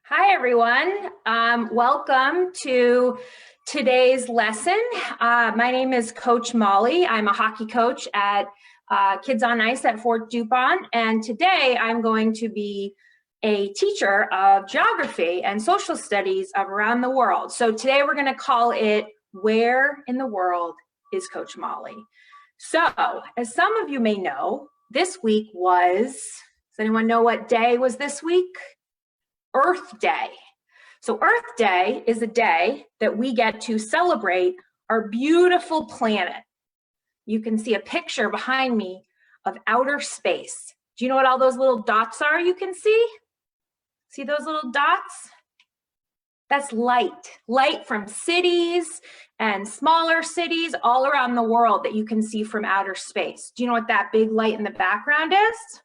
Hi, everyone. Welcome to today's lesson. My name is Coach Molly. I'm a hockey coach at Kids on Ice at Fort Dupont, and today I'm going to be a teacher of geography and social studies of around the world. So today we're going to call it Where in the World is Coach Molly? So, as some of you may know, this week does anyone know what day was this week? Earth Day. So Earth Day is a day that we get to celebrate our beautiful planet. You can see a picture behind me of outer space. Do you know what all those little dots are you can see? See those little dots? That's light from cities and smaller cities all around the world that you can see from outer space. Do you know what that big light in the background is?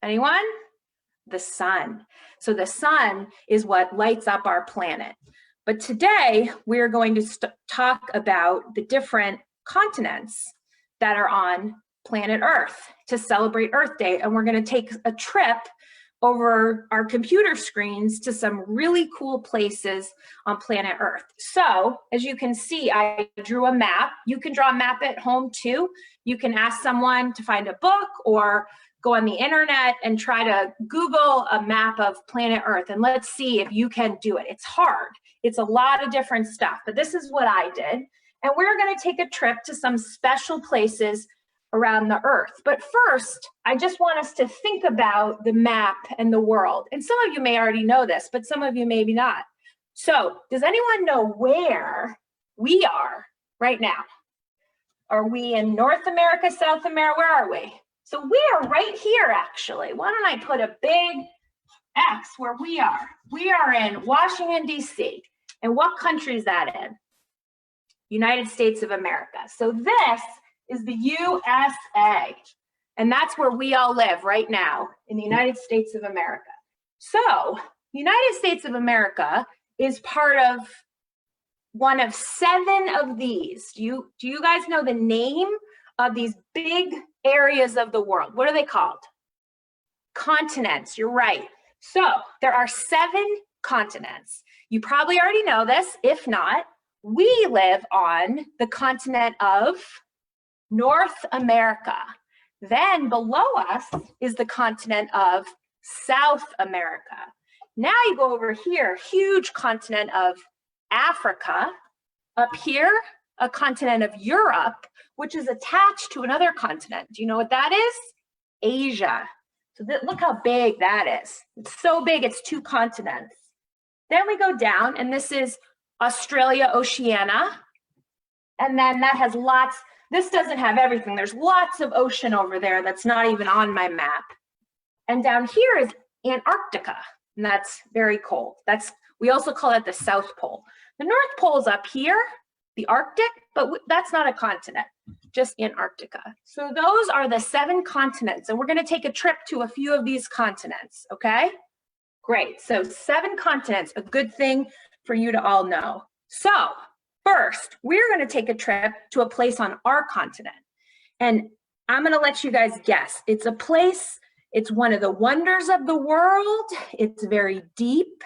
Anyone? The sun. So the sun is what lights up our planet. But today we're going to talk about the different continents that are on planet Earth to celebrate Earth Day. And we're going to take a trip over our computer screens to some really cool places on planet Earth. So as you can see, I drew a map. You can draw a map at home too. You can ask someone to find a book or go on the internet and try to Google a map of planet Earth, and let's see if you can do it. It's hard. It's a lot of different stuff, but this is what I did. And we're going to take a trip to some special places around the Earth. But first, I just want us to think about the map and the world. And some of you may already know this, but some of you maybe not. So does anyone know where we are right now? Are we in North America, South America? Where are we? So we are right here, actually. Why don't I put a big X where we are? We are in Washington, D.C. And what country is that in? United States of America. So this is the USA. And that's where we all live right now, in the United States of America. So the United States of America is part of one of 7 of these. Do you guys know the name of these big areas of the world? What are they called? Continents, you're right. So there are 7 continents. You probably already know this. If not, we live on the continent of North America. Then below us is the continent of South America. Now you go over here, huge continent of Africa. Up here, a continent of Europe, which is attached to another continent. Do you know what that is? Asia. So look how big that is. It's so big, it's 2 continents. Then we go down, and this is Australia, Oceania. And then that has lots, this doesn't have everything. There's lots of ocean over there that's not even on my map. And down here is Antarctica, and that's very cold. We also call it the South Pole. The North Pole is up here, the Arctic, but that's not a continent, just Antarctica. So those are the 7 continents, and we're going to take a trip to a few of these continents, okay? Great, so 7 continents, a good thing for you to all know. So first, we're going to take a trip to a place on our continent, and I'm going to let you guys guess. It's a place, it's one of the wonders of the world. It's very deep.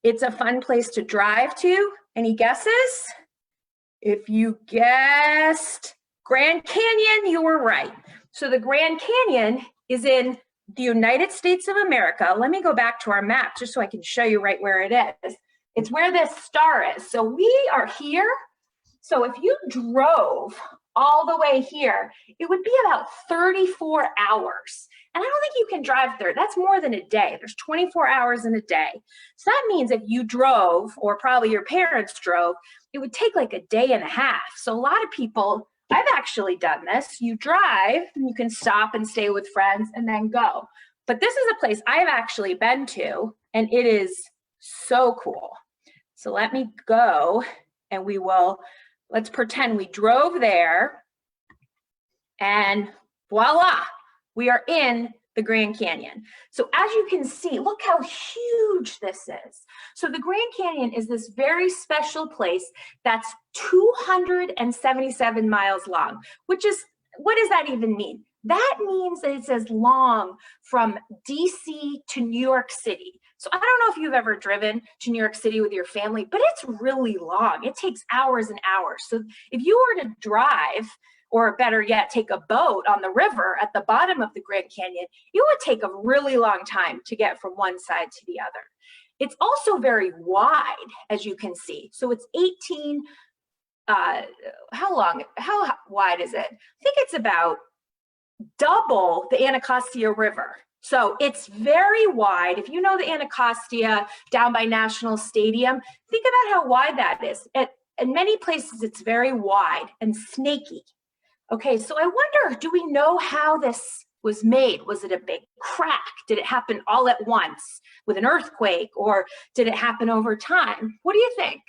It's a fun place to drive to. Any guesses? If you guessed Grand Canyon, you were right. So the Grand Canyon is in the United States of America. Let me go back to our map just so I can show you right where it is. It's where this star is. So we are here. So if you drove all the way here, it would be about 34 hours. And I don't think you can drive there. That's more than a day. There's 24 hours in a day. So that means if you drove, or probably your parents drove, it would take like a day and a half. So a lot of people, I've actually done this. You drive, and you can stop and stay with friends and then go. But this is a place I've actually been to, and it is so cool. So let me go, and let's pretend we drove there, and voila, we are in the Grand Canyon. So as you can see, look how huge this is. So the Grand Canyon is this very special place that's 277 miles long, which is, what does that even mean? That means that it's as long from DC to New York City. So I don't know if you've ever driven to New York City with your family, but it's really long. It takes hours and hours. So if you were to drive, or better yet, take a boat on the river at the bottom of the Grand Canyon, it would take a really long time to get from one side to the other. It's also very wide, as you can see. So it's 18, how wide is it? I think it's about double the Anacostia River. So it's very wide. If you know the Anacostia down by National Stadium, think about how wide that is. In many places, it's very wide and snaky. Okay, so I wonder, do we know how this was made? Was it a big crack? Did it happen all at once with an earthquake, or did it happen over time? What do you think?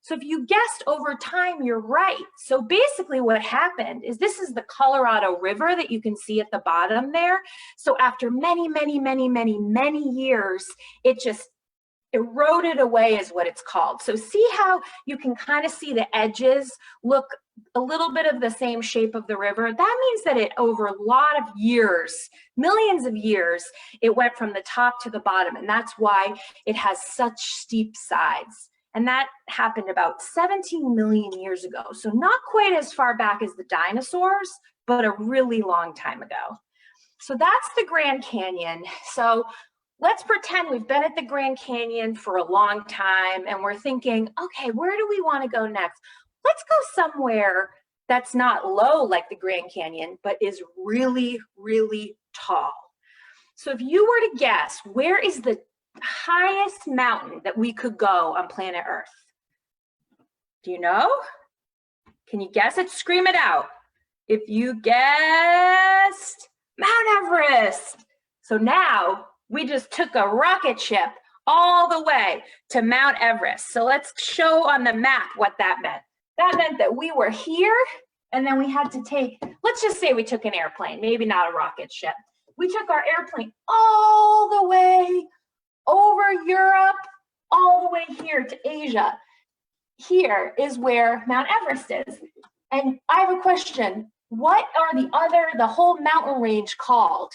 So if you guessed over time, you're right. So basically what happened is, this is the Colorado River that you can see at the bottom there. So after many years, it just eroded away is what it's called. So see how you can kind of see the edges look a little bit of the same shape of the river? That means that it, over a lot of years, millions of years, it went from the top to the bottom, and that's why it has such steep sides. And that happened about 17 million years ago. So not quite as far back as the dinosaurs, but a really long time ago. So that's the Grand Canyon. So let's pretend we've been at the Grand Canyon for a long time and we're thinking, okay, where do we want to go next? Let's go somewhere that's not low like the Grand Canyon, but is really, really tall. So if you were to guess, where is the highest mountain that we could go on planet Earth? Do you know? Can you guess it? Scream it out. If you guessed Mount Everest. So now we just took a rocket ship all the way to Mount Everest. So let's show on the map what that meant. That meant that we were here, and then we had to take, let's just say we took an airplane, maybe not a rocket ship. We took our airplane all the way over Europe, all the way here to Asia. Here is where Mount Everest is. And I have a question. What are the whole mountain range called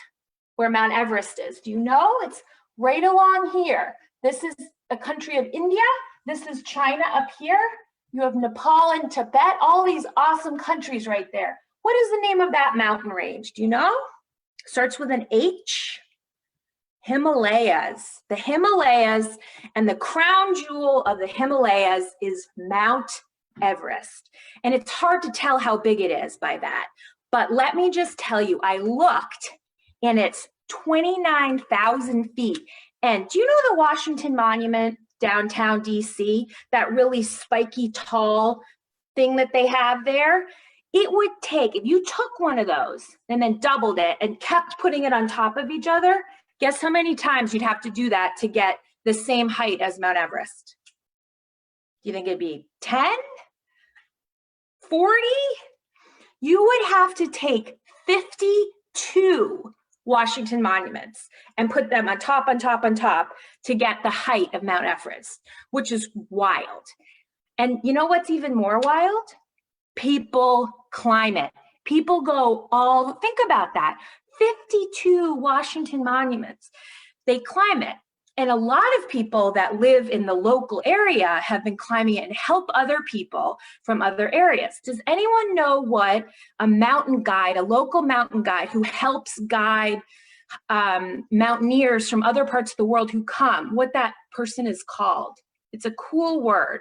where Mount Everest is? Do you know? It's right along here. This is a country of India. This is China up here. You have Nepal and Tibet, all these awesome countries right there. What is the name of that mountain range? Do you know? Starts with an H. Himalayas. The Himalayas, and the crown jewel of the Himalayas is Mount Everest. And it's hard to tell how big it is by that. But let me just tell you, I looked, and it's 29,000 feet. And do you know the Washington Monument, downtown DC, that really spiky, tall thing that they have there? It would take, if you took one of those and then doubled it and kept putting it on top of each other, guess how many times you'd have to do that to get the same height as Mount Everest? Do you think it'd be 10? 40? You would have to take 52 Washington monuments and put them on top, on top, on top to get the height of Mount Everest, which is wild. And you know what's even more wild? People climb it. People go think about that. 52 Washington monuments. They climb it. And a lot of people that live in the local area have been climbing it and help other people from other areas. Does anyone know what a mountain guide, a local mountain guide who helps guide mountaineers from other parts of the world who come, what that person is called? It's a cool word.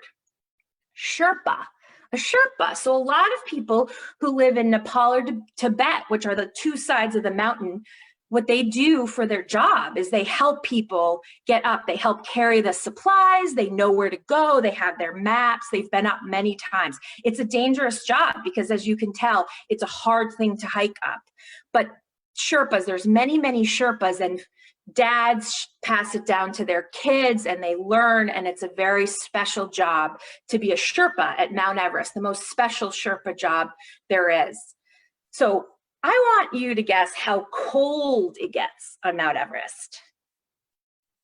Sherpa. A Sherpa. So a lot of people who live in Nepal or Tibet, which are the two sides of the mountain, what they do for their job is they help people get up. They help carry the supplies. They know where to go. They have their maps. They've been up many times. It's a dangerous job because, as you can tell, it's a hard thing to hike up. But Sherpas, there's many, many Sherpas, and dads pass it down to their kids and they learn, and it's a very special job to be a Sherpa at Mount Everest, the most special Sherpa job there is. So I want you to guess how cold it gets on Mount Everest.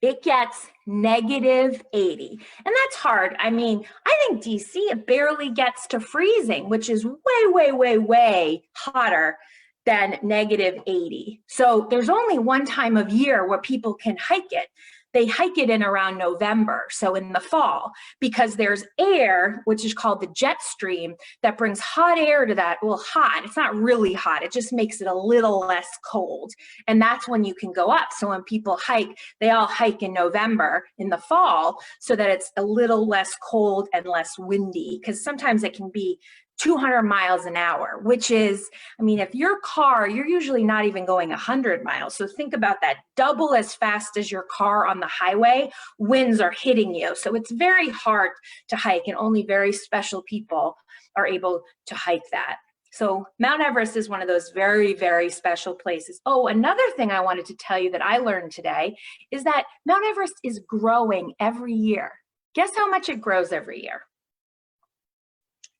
It gets -80, and that's hard. I mean, I think DC, it barely gets to freezing, which is way, way, way, way hotter than -80. So there's only one time of year where people can hike it. they hike it in around November, so in the fall, because there's air, which is called the jet stream, that brings hot air to that. Well, hot, it's not really hot, it just makes it a little less cold. And that's when you can go up. So when people hike, they all hike in November in the fall so that it's a little less cold and less windy, because sometimes it can be 200 miles an hour, which is, I mean, if your car, you're usually not even going 100 miles. So think about that, double as fast as your car on the highway, winds are hitting you. So it's very hard to hike, and only very special people are able to hike that. So Mount Everest is one of those very, very special places. Oh, another thing I wanted to tell you that I learned today is that Mount Everest is growing every year. Guess how much it grows every year?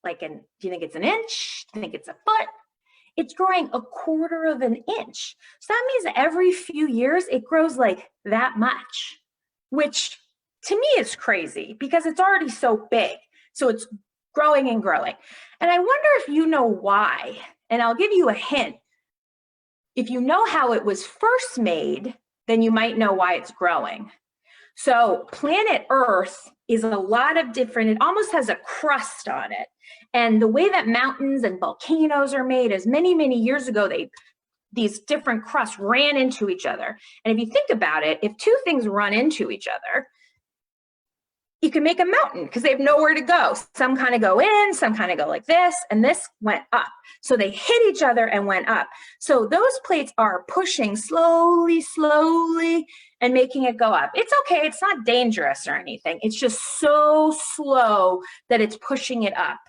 Do you think it's an inch? Do you think it's a foot? It's growing 1/4 of an inch. So that means every few years it grows like that much, which to me is crazy because it's already so big. So it's growing and growing. And I wonder if you know why. And I'll give you a hint. If you know how it was first made, then you might know why it's growing. So planet Earth is a lot of different, it almost has a crust on it. And the way that mountains and volcanoes are made is many, many years ago, these different crusts ran into each other. And if you think about it, if two things run into each other, you can make a mountain because they have nowhere to go. Some kind of go in, some kind of go like this, and this went up. So they hit each other and went up. So those plates are pushing slowly, slowly, and making it go up. It's okay, it's not dangerous or anything. It's just so slow that it's pushing it up.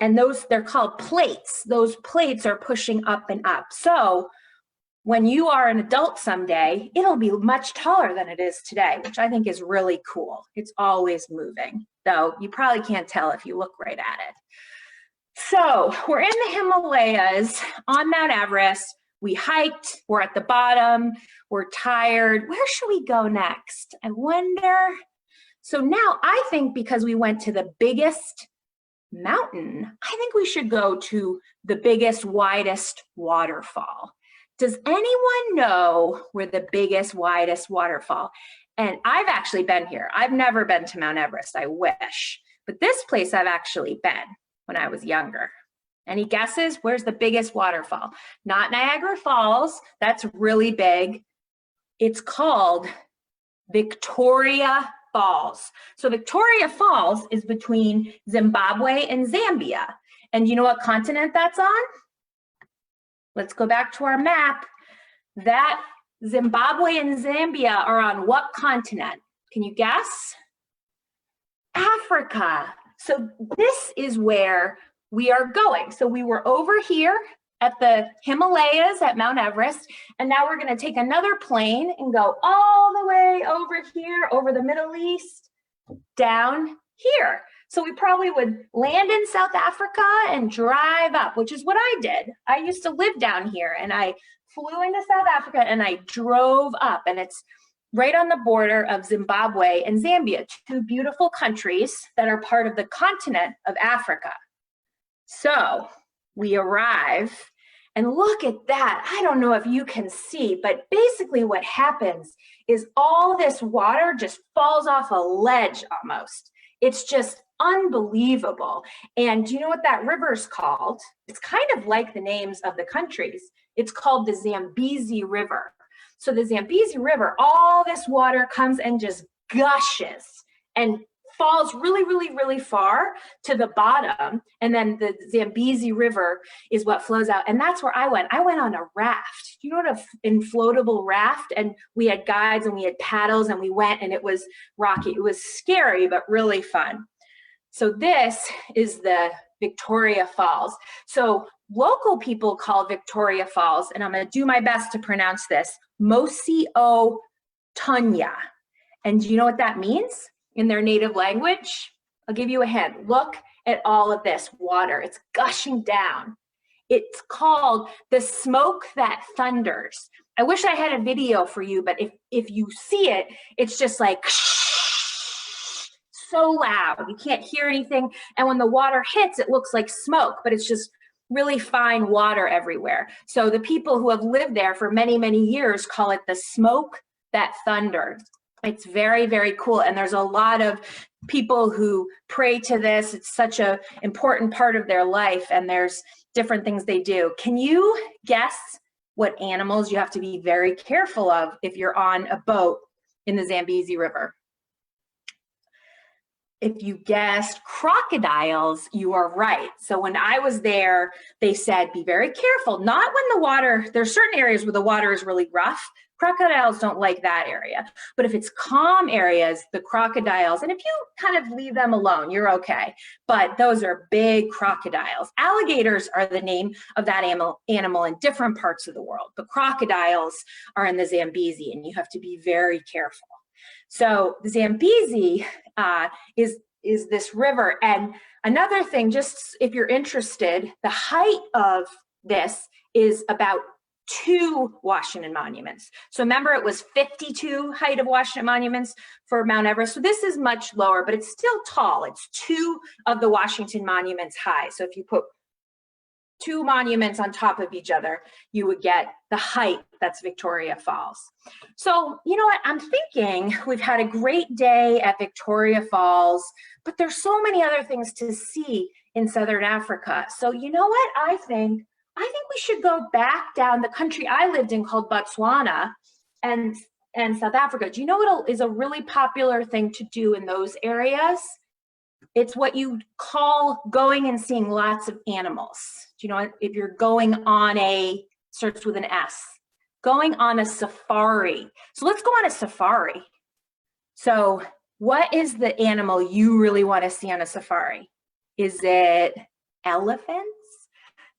And they're called plates. Those plates are pushing up and up. So when you are an adult someday, it'll be much taller than it is today, which I think is really cool. It's always moving, though you probably can't tell if you look right at it. So we're in the Himalayas on Mount Everest. We hiked, we're at the bottom, we're tired. Where should we go next? I wonder. So now I think because we went to the biggest mountain, I think we should go to the biggest, widest waterfall. Does anyone know where the biggest, widest waterfall? And I've actually been here. I've never been to Mount Everest, I wish. But this place I've actually been when I was younger. Any guesses? Where's the biggest waterfall? Not Niagara Falls, that's really big. It's called Victoria Falls. So Victoria Falls is between Zimbabwe and Zambia. And you know what continent that's on? Let's go back to our map. That Zimbabwe and Zambia are on what continent? Can you guess? Africa. So this is where we are going. So we were over here at the Himalayas at Mount Everest, and now we're going to take another plane and go all the way over here, over the Middle East, down here. So we probably would land in South Africa and drive up, which is what I did. I used to live down here, and I flew into South Africa and I drove up, and it's right on the border of Zimbabwe and Zambia, two beautiful countries that are part of the continent of Africa. So we arrive, and look at that. I don't know if you can see, but basically what happens is all this water just falls off a ledge almost. It's just unbelievable. And do you know what that river is called? It's kind of like the names of the countries. It's called the Zambezi River. So the Zambezi River, all this water comes and just gushes and falls really, really, really far to the bottom. And then the Zambezi River is what flows out. And that's where I went. I went on a raft. You know what an inflatable raft? And we had guides and we had paddles and we went, and it was rocky. It was scary, but really fun. So this is the Victoria Falls. So local people call Victoria Falls, and I'm going to do my best to pronounce this, Mosi o Tunya. And do you know what that means in their native language? I'll give you a hint. Look at all of this water. It's gushing down. It's called the smoke that thunders. I wish I had a video for you, but if you see it, it's just like so loud. You can't hear anything. And when the water hits, it looks like smoke, but it's just really fine water everywhere. So the people who have lived there for many, many years call it the smoke that thunders. It's very, very cool. And there's a lot of people who pray to this. It's such an important part of their life, and there's different things they do. Can you guess what animals you have to be very careful of if you're on a boat in the Zambezi River? If you guessed crocodiles, you are right. So when I was there, they said, be very careful. Not when the water, there's certain areas where the water is really rough. Crocodiles don't like that area. But if it's calm areas, the crocodiles, and if you kind of leave them alone, you're okay. But those are big crocodiles. Alligators are the name of that animal in different parts of the world. But crocodiles are in the Zambezi, and you have to be very careful. So the Zambezi is this river. And another thing, just if you're interested, the height of this is about 2 Washington monuments. So remember, it was 52 height of Washington monuments for Mount Everest. So this is much lower, but it's still tall. It's 2 of the Washington monuments high. So if you put 2 monuments on top of each other, you would get the height that's Victoria Falls. So, you know what, I'm thinking we've had a great day at Victoria Falls, but there's so many other things to see in Southern Africa. So you know what, I think we should go back down the country I lived in called Botswana and South Africa. Do you know what is a really popular thing to do in those areas? It's what you call going and seeing lots of animals. Do you know, if you're going on starts with an S, going on a safari. So let's go on a safari. So what is the animal you really want to see on a safari? Is it elephants?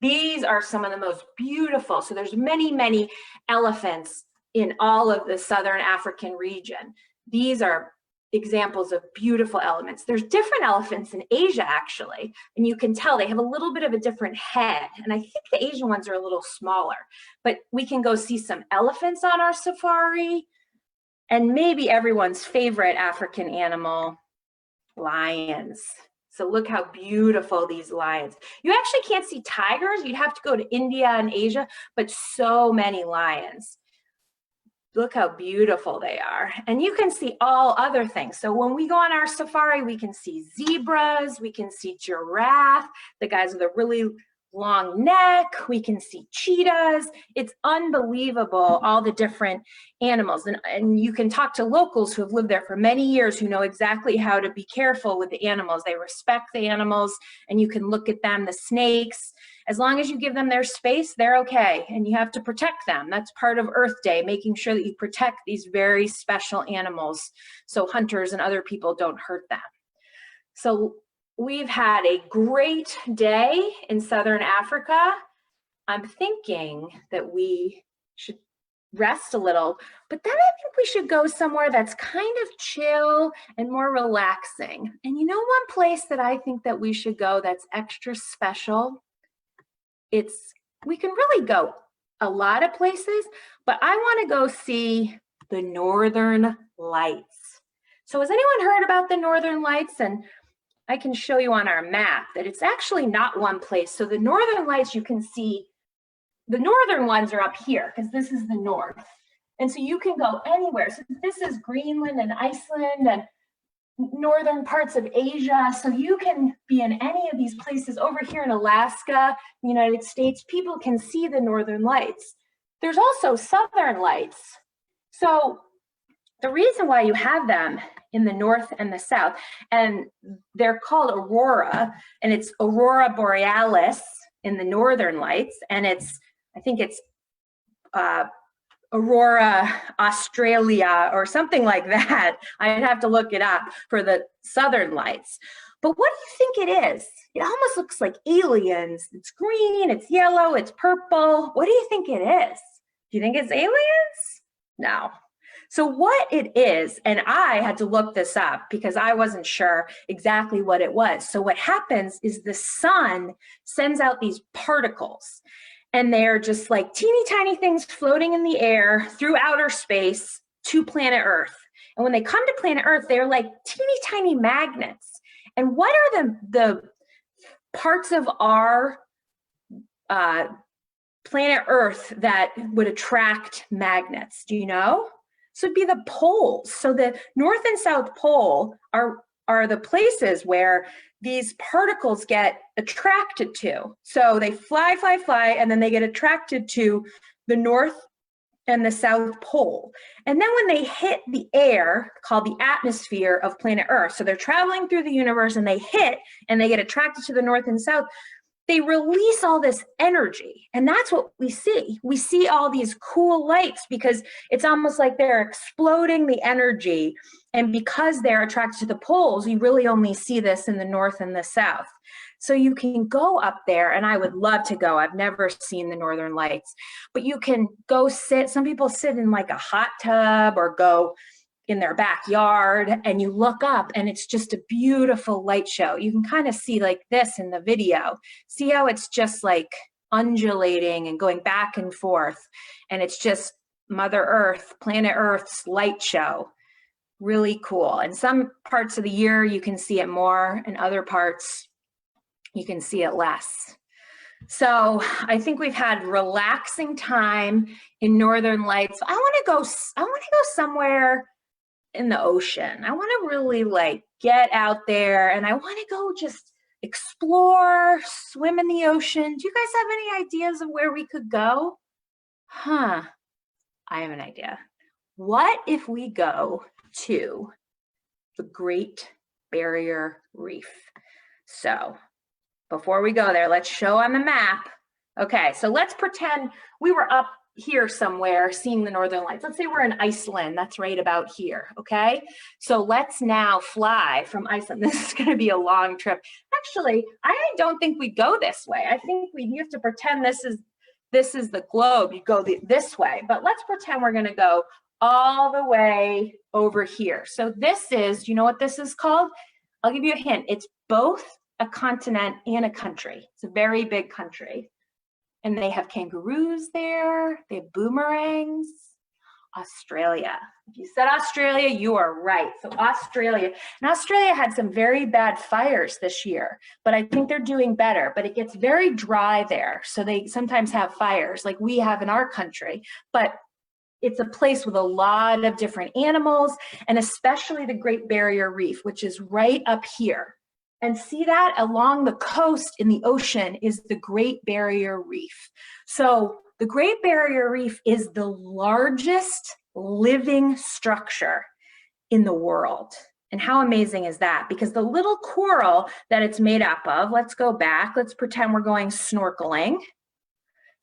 These are some of the most beautiful. So there's many, many elephants in all of the Southern African region. These are examples of beautiful elements. There's different elephants in Asia, actually, and you can tell they have a little bit of a different head. And I think the Asian ones are a little smaller, but we can go see some elephants on our safari. And maybe everyone's favorite African animal, lions. So look how beautiful these lions. You actually can't see tigers. You'd have to go to India and Asia, but so many lions. Look how beautiful they are. And you can see all other things. So when we go on our safari, we can see zebras, we can see giraffe, the guys with a really long neck, we can see cheetahs. It's unbelievable, all the different animals. And you can talk to locals who have lived there for many years who know exactly how to be careful with the animals. They respect the animals, and you can look at them, the snakes. As long as you give them their space, they're okay, and you have to protect them. That's part of Earth Day, making sure that you protect these very special animals so hunters and other people don't hurt them. So we've had a great day in Southern Africa. I'm thinking that we should rest a little, but then I think we should go somewhere that's kind of chill and more relaxing. And you know, one place that I think that we should go that's extra special, we can really go a lot of places, but I want to go see the Northern Lights. So has anyone heard about the Northern Lights? And I can show you on our map that it's actually not one place. So the Northern Lights, you can see, the northern ones are up here because this is the north. And so you can go anywhere. So this is Greenland and Iceland and northern parts of Asia. So you can be in any of these places. Over here in Alaska, the United States, people can see the Northern Lights. There's also Southern Lights. So the reason why you have them in the north and the south, and they're called Aurora, and it's Aurora Borealis in the Northern Lights, and I think it's Aurora Australia or something like that. I'd have to look it up for the Southern Lights. But what do you think it is? It almost looks like aliens. It's green, it's yellow, it's purple. What do you think it is? Do you think it's aliens? No. So what it is, and I had to look this up because I wasn't sure exactly what it was. So what happens is the sun sends out these particles, and they're just like teeny tiny things floating in the air through outer space to planet Earth. And when they come to planet Earth, they're like teeny tiny magnets. And what are the parts of our planet Earth that would attract magnets? Do you know? So it'd be the poles. So the North and South Pole are the places where these particles get attracted to. So they fly, fly, fly, and then they get attracted to the North and the South Pole. And then when they hit the air, called the atmosphere of planet Earth, so they're traveling through the universe and they hit and they get attracted to the North and South, they release all this energy. And that's what we see. We see all these cool lights because it's almost like they're exploding the energy. And because they're attracted to the poles, you really only see this in the North and the South. So you can go up there, and I would love to go. I've never seen the Northern Lights, but you can go sit. Some people sit in like a hot tub or go in their backyard, and you look up and it's just a beautiful light show. You can kind of see like this in the video. See how it's just like undulating and going back and forth, and it's just Mother Earth, planet Earth's light show. Really cool. In some parts of the year you can see it more, in other parts you can see it less. So I think we've had relaxing time in Northern Lights. I want to go somewhere in the ocean. I want to really like get out there, and I want to go just explore, swim in the ocean. Do you guys have any ideas of where we could go? I have an idea. What if we go to the Great Barrier Reef? So before we go there, let's show on the map. Okay, so let's pretend we were up here somewhere seeing the Northern Lights. Let's say we're in Iceland. That's right about here, okay? So let's now fly from Iceland. This is gonna be a long trip. Actually, I don't think we go this way. I think you have to pretend this is the globe. You go this way, but let's pretend we're gonna go all the way over here. So this is, do you know what this is called? I'll give you a hint. It's both a continent and a country. It's a very big country. And they have kangaroos there. They have boomerangs. Australia. If you said Australia, you are right. So Australia. And Australia had some very bad fires this year, but I think they're doing better. But it gets very dry there. So they sometimes have fires like we have in our country. But it's a place with a lot of different animals, and especially the Great Barrier Reef, which is right up here. And see that along the coast in the ocean is the Great Barrier Reef. So the Great Barrier Reef is the largest living structure in the world. And how amazing is that? Because the little coral that it's made up of, let's go back, let's pretend we're going snorkeling.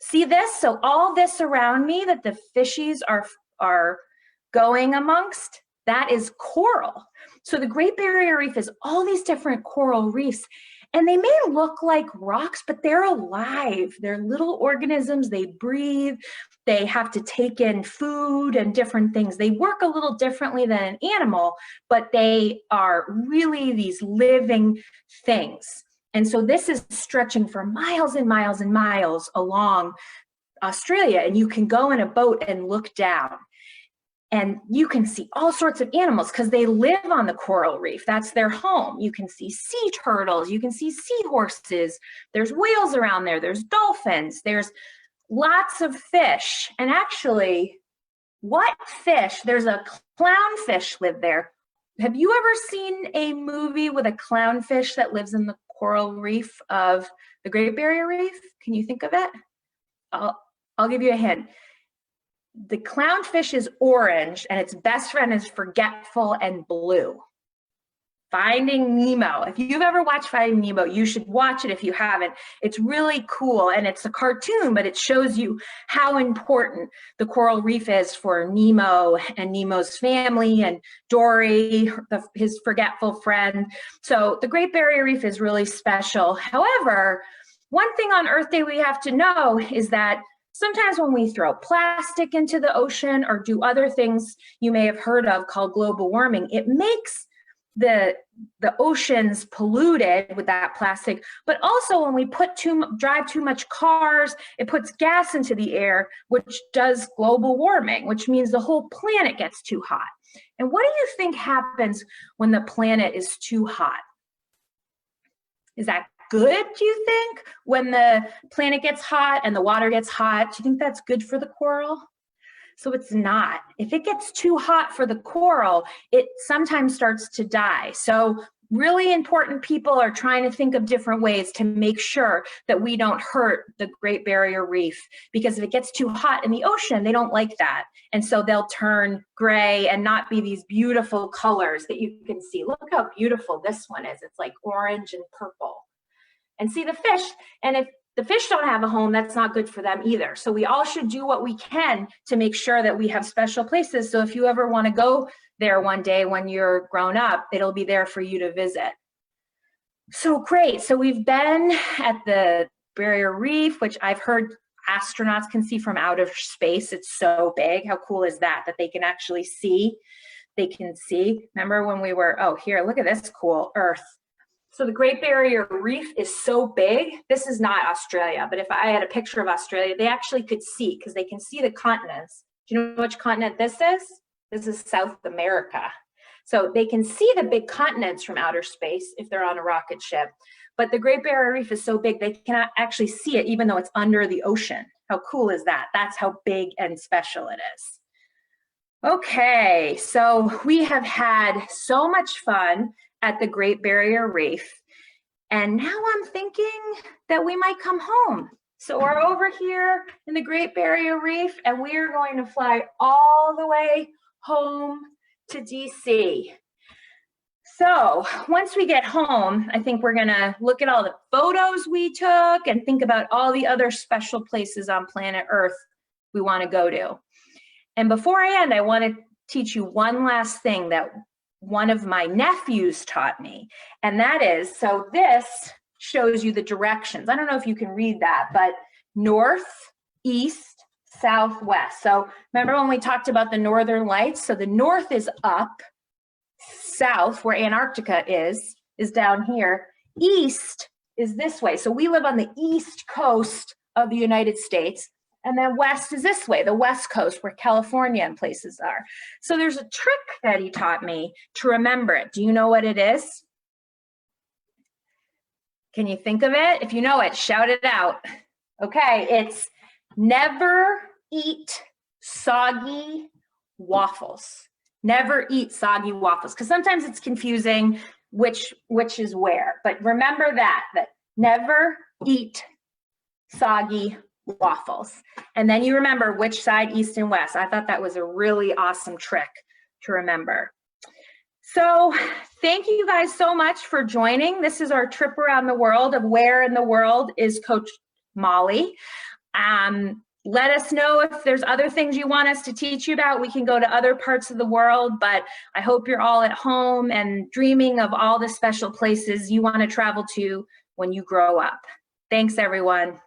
See this? So all this around me that the fishies are going amongst, that is coral. So the Great Barrier Reef is all these different coral reefs, and they may look like rocks, but they're alive. They're little organisms, they breathe, they have to take in food and different things. They work a little differently than an animal, but they are really these living things. And so this is stretching for miles and miles and miles along Australia, and you can go in a boat and look down. And you can see all sorts of animals because they live on the coral reef. That's their home. You can see sea turtles, you can see seahorses, there's whales around there, there's dolphins, there's lots of fish. And actually, what fish? There's a clownfish live there. Have you ever seen a movie with a clownfish that lives in the coral reef of the Great Barrier Reef? Can you think of it? I'll give you a hint. The clownfish is orange and its best friend is forgetful and blue. Finding Nemo. If you've ever watched Finding Nemo, you should watch it if you haven't. It's really cool, and it's a cartoon, but it shows you how important the coral reef is for Nemo and Nemo's family and Dory, his forgetful friend. So the Great Barrier Reef is really special. However, one thing on Earth Day we have to know is that sometimes when we throw plastic into the ocean or do other things you may have heard of called global warming, it makes the oceans polluted with that plastic. But also when we drive too much cars, it puts gas into the air, which does global warming, which means the whole planet gets too hot. And what do you think happens when the planet is too hot? Is that good, do you think, when the planet gets hot and the water gets hot? Do you think that's good for the coral? So it's not. If it gets too hot for the coral, it sometimes starts to die. So really important people are trying to think of different ways to make sure that we don't hurt the Great Barrier Reef, because if it gets too hot in the ocean, they don't like that. And so they'll turn gray and not be these beautiful colors that you can see. Look how beautiful this one is. It's like orange and purple. And see the fish, and if the fish don't have a home, that's not good for them either. So we all should do what we can to make sure that we have special places. So if you ever want to go there one day when you're grown up, it'll be there for you to visit. So great. So we've been at the Barrier Reef, which I've heard astronauts can see from outer space. It's so big. How cool is that, that they can actually see? They can see. Remember when we were, oh, here, look at this cool Earth. So the Great Barrier Reef is so big. This is not Australia, but if I had a picture of Australia, they actually could see, because they can see the continents. Do you know which continent this is? This is South America. So they can see the big continents from outer space if they're on a rocket ship. But the Great Barrier Reef is so big, they cannot actually see it even though it's under the ocean. How cool is that? That's how big and special it is. Okay, so we have had so much fun at the Great Barrier Reef. And now I'm thinking that we might come home. So we're over here in the Great Barrier Reef, and we are going to fly all the way home to DC. So once we get home, I think we're gonna look at all the photos we took and think about all the other special places on planet Earth we wanna go to. And before I end, I wanna teach you one last thing that one of my nephews taught me, and that is, so this shows you the directions. I don't know if you can read that, but north, east, south, west. So remember when we talked about the northern lights? So the north is up, south, where Antarctica is down here, east is this way. So we live on the east coast of the United States, and then west is this way, the west coast, where California and places are. So there's a trick that he taught me to remember it. Do you know what it is? Can you think of it? If you know it, shout it out. Okay, it's never eat soggy waffles. Never eat soggy waffles, because sometimes it's confusing which is where. But remember that never eat soggy waffles. And then you remember which side, east and west. I thought that was a really awesome trick to remember. So thank you guys so much for joining. This is our trip around the world of where in the world is Coach Molly. Let us know if there's other things you want us to teach you about. We can go to other parts of the world, but I hope you're all at home and dreaming of all the special places you want to travel to when you grow up. Thanks, everyone.